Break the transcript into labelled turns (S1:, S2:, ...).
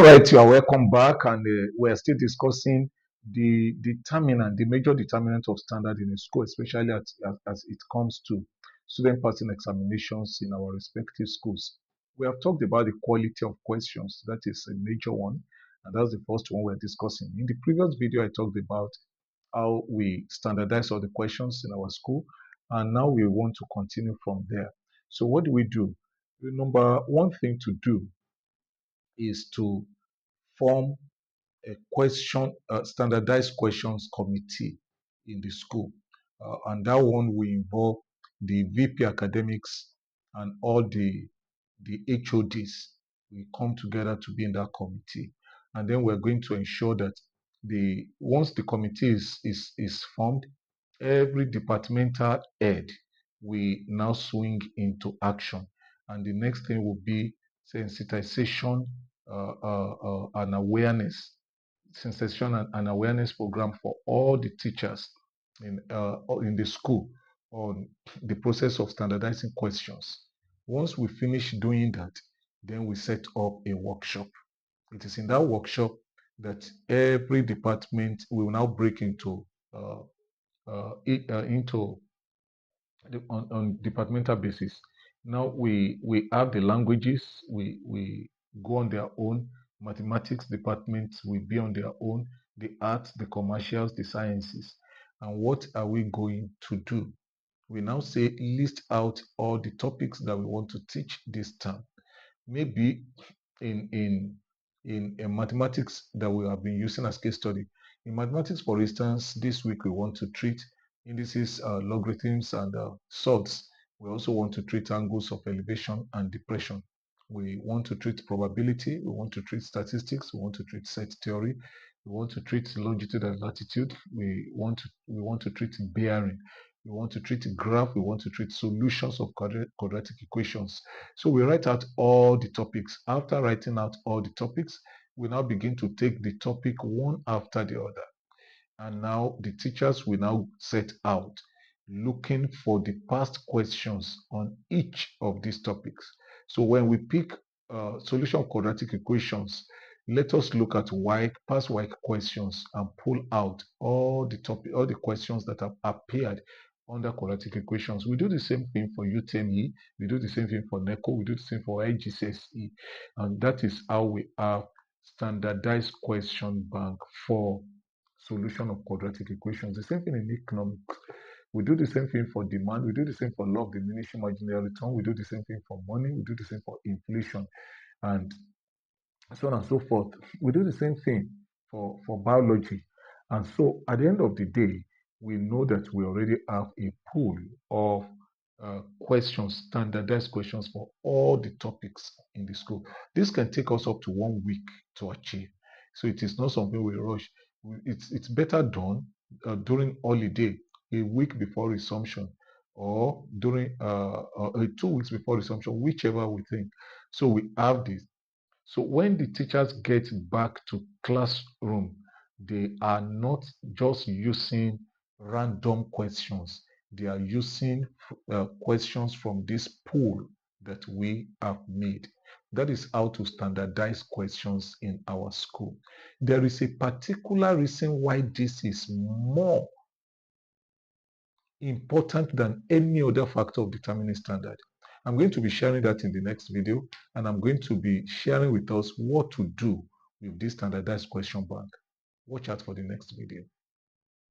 S1: All right, you are welcome back, and we are still discussing the determinant, the major determinant of standard in a school, especially as it comes to student passing examinations in our respective schools. We have talked about the quality of questions, that is a major one, and that's the first one we're discussing. In the previous video, I talked about how we standardize all the questions in our school, and now we want to continue from there. So, what do we do? The number one thing to do is to form a standardized questions committee in the school. And that one will involve the VP academics and all the HODs. We come together to be in that committee. And then we're going to ensure that once the committee is formed, every departmental head we now swing into action. And the next thing will be sensitization and awareness, sensation and awareness program for all the teachers in the school on the process of standardizing questions. Once we finish doing that, then we set up a workshop. It is in that workshop that every department will now break into uh, into on departmental basis. Now we have the languages, we go on their own. Mathematics department will be on their own, the arts, the commercials, the sciences. And what are we going to do? We now say list out all the topics that we want to teach this term. Maybe in in in mathematics that we have been using as case study. In mathematics, for instance, this week we want to treat indices, logarithms, and sorts. We also want to treat angles of elevation and depression. We want to treat probability. We want to treat statistics. We want to treat set theory. We want to treat longitude and latitude. We want to treat bearing. We want to treat graph. We want to treat solutions of quadratic equations. So we write out all the topics. After writing out all the topics, we now begin to take the topic one after the other. And now the teachers will now set out looking for the past questions on each of these topics. So when we pick solution of quadratic equations, let us look at past WIC questions and pull out all the questions that have appeared under quadratic equations. We do the same thing for UTME, we do the same thing for NECO, we do the same for IGCSE, and that is how we have standardized question bank for solution of quadratic equations. The same thing in economics. We do the same thing for demand. We do the same for law of diminishing marginal return. We do the same thing for money. We do the same for inflation, and so on and so forth. We do the same thing for biology. And so at the end of the day, we know that we already have a pool of questions, standardized questions for all the topics in the school. This can take us up to 1 week to achieve. So it is not something we rush. It's better done during holiday, a week before resumption, or during 2 weeks before resumption, whichever we think. So we have this. So when the teachers get back to classroom, they are not just using random questions. They are using questions from this pool that we have made. That is how to standardize questions in our school. There is a particular reason why this is more important than any other factor of determining standard. I'm going to be sharing that in the next video, and I'm going to be sharing with us what to do with this standardized question bank. Watch out for the next video.